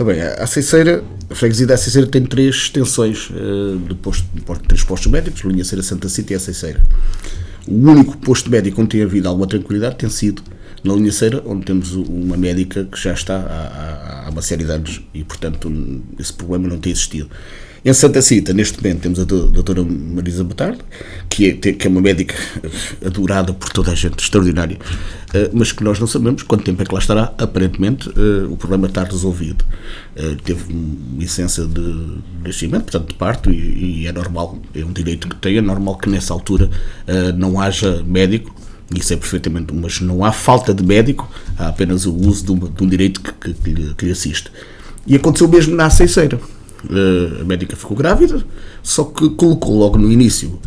Bem, a freguesia da Aceiceira tem 3 extensões de 3 postos médicos, Linha Ceira, Santa Cita e Aceiceira. O único posto médico onde tem havido alguma tranquilidade tem sido na Linha Ceira, onde temos uma médica que já está há uma série de anos e, portanto, esse problema não tem existido. Em Santa Cita, neste momento, temos a doutora Marisa Batardo, que é uma médica adorada por toda a gente, extraordinária, mas que nós não sabemos quanto tempo é que lá estará. Aparentemente, o problema está resolvido. Teve licença de nascimento, portanto, de parto, e é normal, é um direito que tem, é normal que nessa altura não haja médico. Isso é perfeitamente, mas não há falta de médico, há apenas o uso de um direito que lhe assiste. E aconteceu mesmo na Aceiceira. A médica ficou grávida, só que colocou logo no início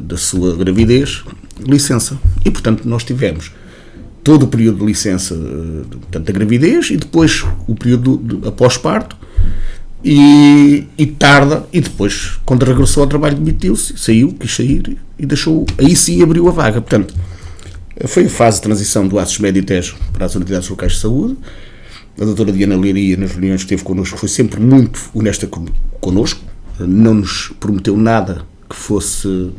da sua gravidez licença. E, portanto, nós tivemos todo o período de licença, portanto, da gravidez, e depois o período após parto, e tarda, e depois, quando regressou ao trabalho, demitiu-se, quis sair, e deixou, aí sim abriu a vaga. Portanto, foi a fase de transição do ACES Médio Tejo para as unidades locais de saúde. A doutora Diana Leiria, nas reuniões que esteve connosco, foi sempre muito honesta connosco, não nos prometeu nada que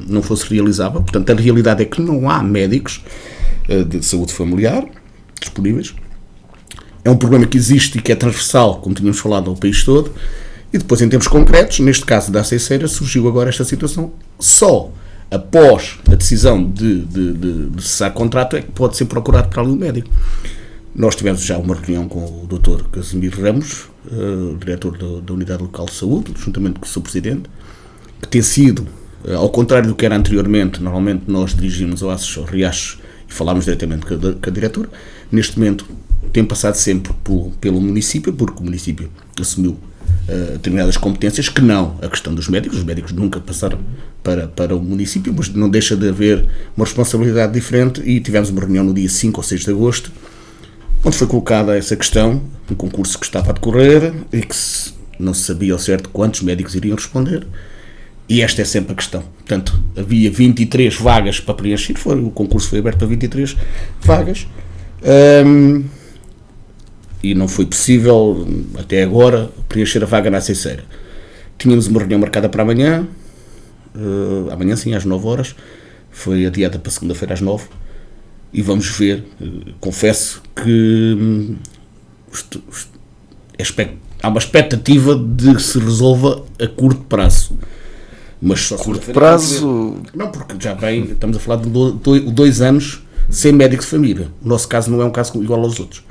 não fosse realizável. Portanto, a realidade é que não há médicos de saúde familiar disponíveis. É um problema que existe e que é transversal, como tínhamos falado, ao país todo. E depois, em termos concretos, neste caso da Aceiceira, surgiu agora esta situação. Só após a decisão de cessar contrato é que pode ser procurado para ali o médico. Nós tivemos já uma reunião com o Dr. Casimiro Ramos, diretor da Unidade Local de Saúde, juntamente com o seu presidente, que tem sido, ao contrário do que era anteriormente, normalmente nós dirigimos ao ACES, ao Riachos, e falámos diretamente com a diretora. Neste momento tem passado sempre pelo município, porque o município assumiu determinadas competências, que não a questão dos médicos. Os médicos nunca passaram para o município, mas não deixa de haver uma responsabilidade diferente, e tivemos uma reunião no dia 5 ou 6 de agosto, onde foi colocada essa questão, um concurso que estava a decorrer e que não se sabia ao certo quantos médicos iriam responder, e esta é sempre a questão. Portanto, havia 23 vagas para preencher, o concurso foi aberto para 23 vagas, e não foi possível, até agora, preencher a vaga na Aceiceira. Tínhamos uma reunião marcada para amanhã, amanhã sim, às 9 horas, foi adiada para segunda-feira às 9, e vamos ver. Confesso que há uma expectativa de que se resolva a curto prazo. Mas só curto prazo? Não, porque já bem, estamos a falar de 2 anos sem médico de família. O nosso caso não é um caso igual aos outros.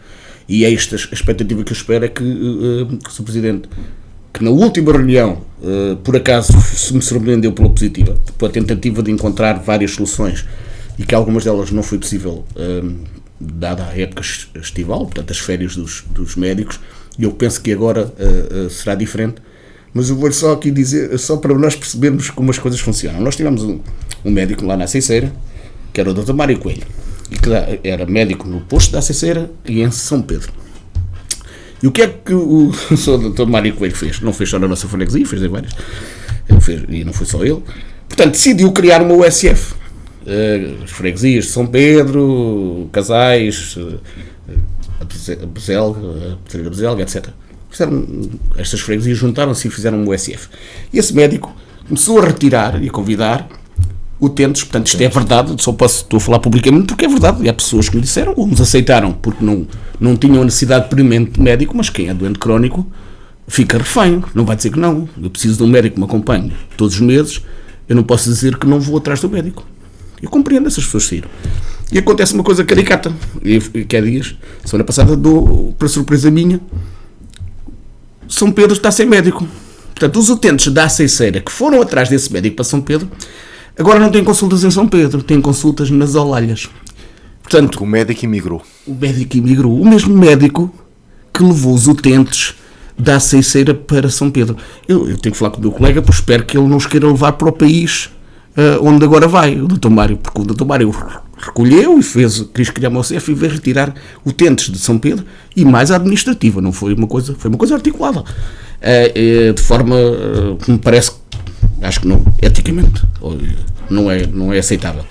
E é esta a expectativa que eu espero, é que o Sr. Presidente, que na última reunião, por acaso, me surpreendeu pela positiva, pela tentativa de encontrar várias soluções, e que algumas delas não foi possível, dada a época estival, portanto as férias dos médicos, e eu penso que agora será diferente. Mas eu vou só aqui dizer, só para nós percebermos como as coisas funcionam. Nós tivemos um médico lá na Aceiceira, que era o Dr. Mário Coelho, e que era médico no posto da Aceiceira e em São Pedro. E o que é que o Dr. Mário Coelho fez? Não fez só na nossa freguesia, fez em várias, e não foi só ele. Portanto, decidiu criar uma USF. As freguesias de São Pedro, Casais, a Bezelga, etc. Estas freguesias juntaram-se e fizeram um USF. E esse médico começou a retirar e a convidar utentes. Portanto, isto é verdade, estou a falar publicamente porque é verdade, e há pessoas que me disseram, ou nos aceitaram porque não tinham a necessidade premente de médico, mas quem é doente crónico fica refém, não vai dizer que não. Eu preciso de um médico que me acompanhe todos os meses, eu não posso dizer que não vou atrás do médico. Eu compreendo essas pessoas saíram. E acontece uma coisa caricata, que há dias, semana passada, para surpresa minha, São Pedro está sem médico. Portanto, os utentes da Aceiceira que foram atrás desse médico para São Pedro, agora não têm consultas em São Pedro, têm consultas nas Olalhas. Portanto, porque o médico emigrou. O mesmo médico que levou os utentes da Aceiceira para São Pedro. Eu tenho que falar com o meu colega, porque espero que ele não os queira levar para o país onde agora vai, o Dr. Mário, porque o Dr. Mário recolheu e quis criar uma UCF e veio retirar utentes de São Pedro, e mais administrativa, não foi uma coisa, foi uma coisa articulada, de forma que me parece, acho que não, eticamente, não é aceitável.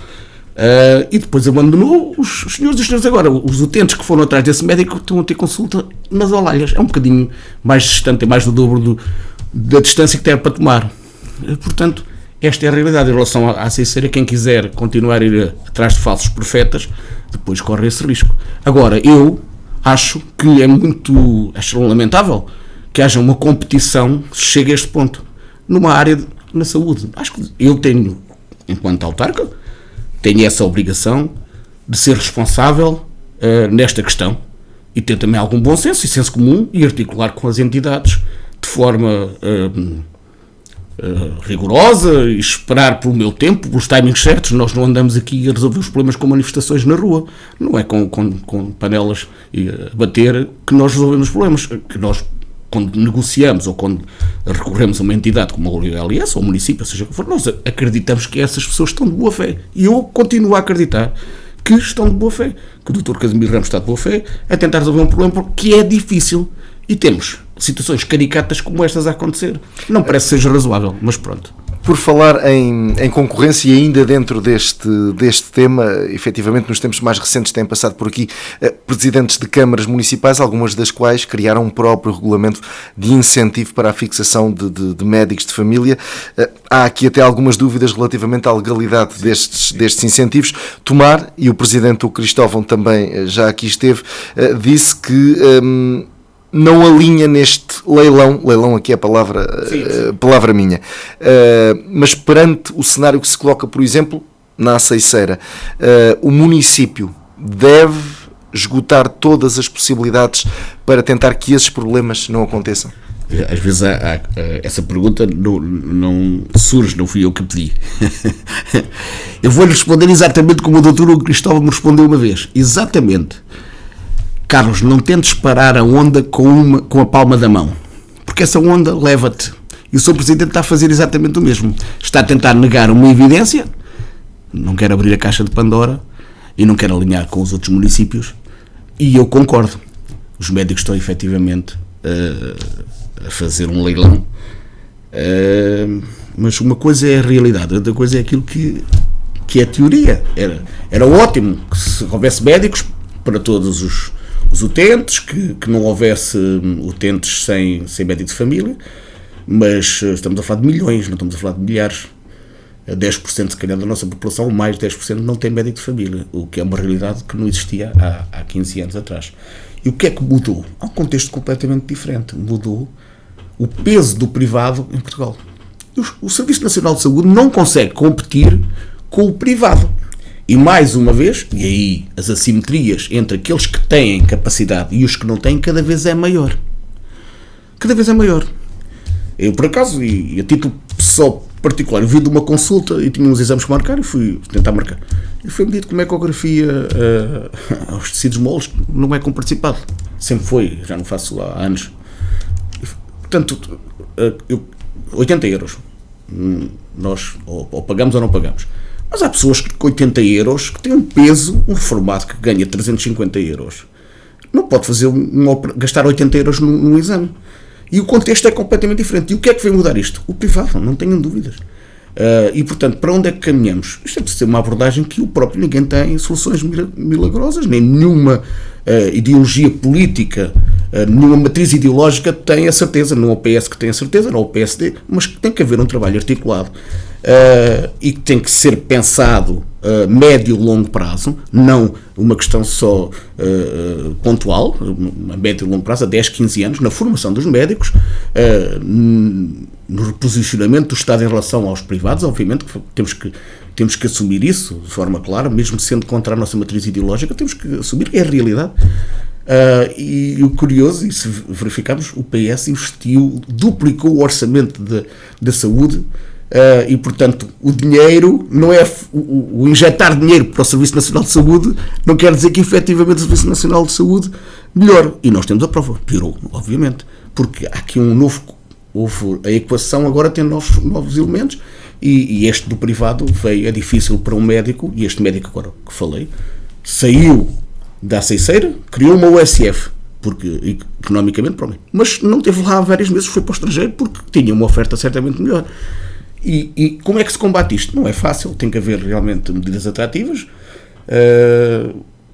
E depois abandonou os senhores e os senhores. Agora, os utentes que foram atrás desse médico estão a ter consulta nas Olalhas. É um bocadinho mais distante, é mais do dobro da distância que tem para tomar. Portanto, esta é a realidade em relação à Ceiceira. Quem quiser continuar a ir atrás de falsos profetas, depois corre esse risco. Agora, eu acho que acho lamentável que haja uma competição que chegue a este ponto numa área na saúde. Acho que eu tenho, enquanto autarca, tenho essa obrigação de ser responsável nesta questão e ter também algum bom senso e senso comum e articular com as entidades de forma rigorosa e esperar pelo meu tempo, pelos timings certos. Nós não andamos aqui a resolver os problemas com manifestações na rua, não é com panelas a bater que nós resolvemos os problemas, que nós, quando negociamos ou quando recorremos a uma entidade como a OLS ou o município, seja o que for, nós acreditamos que essas pessoas estão de boa fé. E eu continuo a acreditar que estão de boa fé, que o Dr. Casimiro Ramos está de boa fé a tentar resolver um problema porque é difícil e temos situações caricatas como estas a acontecer. Não parece que seja razoável, mas pronto. Por falar em concorrência e ainda dentro deste tema, efetivamente nos tempos mais recentes têm passado por aqui presidentes de câmaras municipais, algumas das quais criaram um próprio regulamento de incentivo para a fixação de médicos de família. Há aqui até algumas dúvidas relativamente à legalidade destes incentivos. Tomar, e o presidente o Cristóvão também já aqui esteve, disse que não alinha neste leilão aqui é a palavra minha, mas perante o cenário que se coloca, por exemplo, na Ceiceira, o município deve esgotar todas as possibilidades para tentar que esses problemas não aconteçam? Às vezes essa pergunta não surge, não fui eu que pedi. Eu vou-lhe responder exatamente como o doutor Cristóvão me respondeu uma vez. Exatamente. Carlos, não tentes parar a onda com a palma da mão, porque essa onda leva-te. E o Sr. Presidente está a fazer exatamente o mesmo. Está a tentar negar uma evidência, não quer abrir a caixa de Pandora e não quer alinhar com os outros municípios. E eu concordo. Os médicos estão efetivamente a fazer um leilão, mas uma coisa é a realidade, outra coisa é aquilo que é a teoria. Era ótimo que se houvesse médicos para todos os utentes, que não houvesse utentes sem médico de família, mas estamos a falar de milhões, não estamos a falar de milhares. 10% se calhar da nossa população, mais 10% não tem médico de família, o que é uma realidade que não existia há 15 anos atrás. E o que é que mudou? Há um contexto completamente diferente. Mudou o peso do privado em Portugal. O Serviço Nacional de Saúde não consegue competir com o privado. E mais uma vez, e aí as assimetrias entre aqueles que têm capacidade e os que não têm, cada vez é maior. Cada vez é maior. Eu, por acaso, e a título só particular, eu vi de uma consulta e tinha uns exames para marcar e fui tentar marcar. E foi-me dito que uma ecografia aos tecidos moles não é com participado. Sempre foi, já não faço há anos. Portanto, 80 euros. Nós ou pagamos ou não pagamos. Mas há pessoas que com 80 euros que têm um peso, um reformado que ganha 350 euros, não pode gastar 80 euros num exame. E o contexto é completamente diferente. E o que é que vem mudar isto? O privado, não tenham dúvidas. E, portanto, para onde é que caminhamos? Isto é preciso ter uma abordagem que o próprio ninguém tem soluções milagrosas, nem nenhuma ideologia política, nenhuma matriz ideológica tem a certeza. Não é o PS que tem a certeza, não é o PSD, mas que tem que haver um trabalho articulado e que tem que ser pensado a médio e longo prazo, não uma questão só pontual, a médio e longo prazo, a 10, 15 anos, na formação dos médicos, no reposicionamento do Estado em relação aos privados. Obviamente que temos que assumir isso de forma clara, mesmo sendo contra a nossa matriz ideológica, temos que assumir que é a realidade. E o curioso, e se verificarmos, o PS duplicou o orçamento da saúde. E, portanto, o dinheiro não é o injetar dinheiro para o Serviço Nacional de Saúde não quer dizer que efetivamente o Serviço Nacional de Saúde melhore. E nós temos a prova, piorou, obviamente, porque há aqui a equação agora tem novos elementos e este do privado é difícil para um médico, e este médico agora que falei saiu da Ceiceira, criou uma USF, porque economicamente, mas não teve lá há vários meses, foi para o estrangeiro porque tinha uma oferta certamente melhor. E como é que se combate isto? Não é fácil, tem que haver realmente medidas atrativas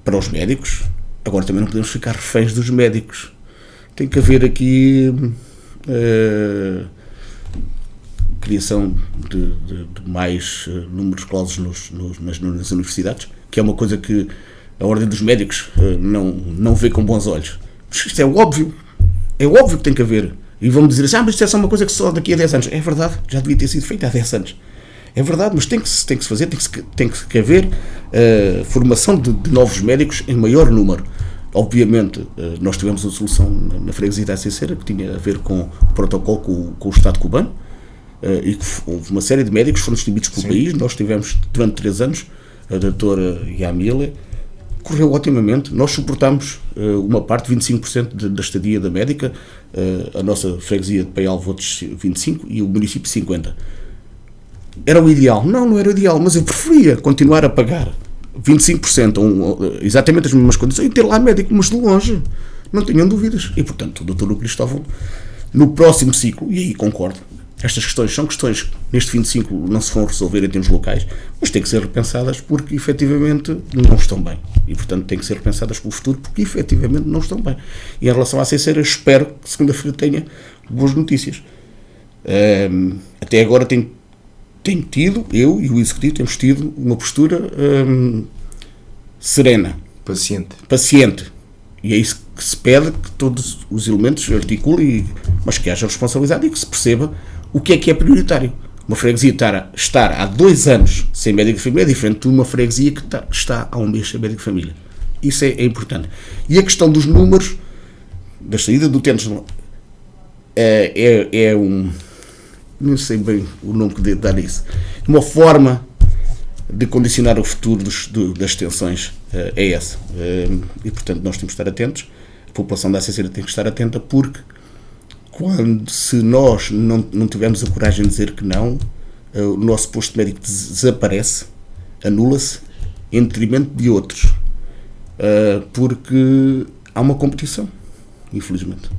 para os médicos. Agora também não podemos ficar reféns dos médicos. Tem que haver aqui criação de mais números clausos nas universidades, que é uma coisa que a Ordem dos Médicos não vê com bons olhos. Isto é óbvio que tem que haver. E vão dizer assim, mas isto é só uma coisa que só daqui a 10 anos. É verdade, já devia ter sido feita há 10 anos. É verdade, mas tem que se fazer, tem que haver formação de novos médicos em maior número. Obviamente, nós tivemos uma solução na freguesia da Aceceira que tinha a ver com o protocolo com o Estado cubano, e que houve uma série de médicos que foram distribuídos pelo país. Nós tivemos durante 3 anos a doutora Yamile, correu otimamente. Nós suportámos uma parte, 25% da estadia da médica, a nossa freguesia de Paial votos 25% e o município 50%. Era o ideal? Não era o ideal, mas eu preferia continuar a pagar 25%, exatamente as mesmas condições, e ter lá médico, mas de longe, não tenham dúvidas. E portanto o Dr. Nuno Cristóvão, no próximo ciclo, e aí concordo, estas questões são questões que neste fim de ciclo não se vão resolver em termos locais, mas têm que ser repensadas porque efetivamente não estão bem. E portanto têm que ser repensadas para o futuro porque efetivamente não estão bem. E em relação à Aceceira, espero que segunda-feira tenha boas notícias. Até agora tenho tido, eu e o Executivo temos tido uma postura serena. Paciente. E é isso que se pede, que todos os elementos articulem, mas que haja responsabilidade e que se perceba o que é prioritário. Uma freguesia estar há 2 anos sem médico de família é diferente de uma freguesia que está há 1 mês sem médico de família. Isso é importante. E a questão dos números, da saída do Tentos, não sei bem o nome que devo dar a isso, uma forma de condicionar o futuro das extensões é essa. E portanto nós temos que estar atentos, a população da Aceceira tem que estar atenta, porque se nós não tivermos a coragem de dizer que não, o nosso posto médico desaparece, anula-se, em detrimento de outros, porque há uma competição, infelizmente.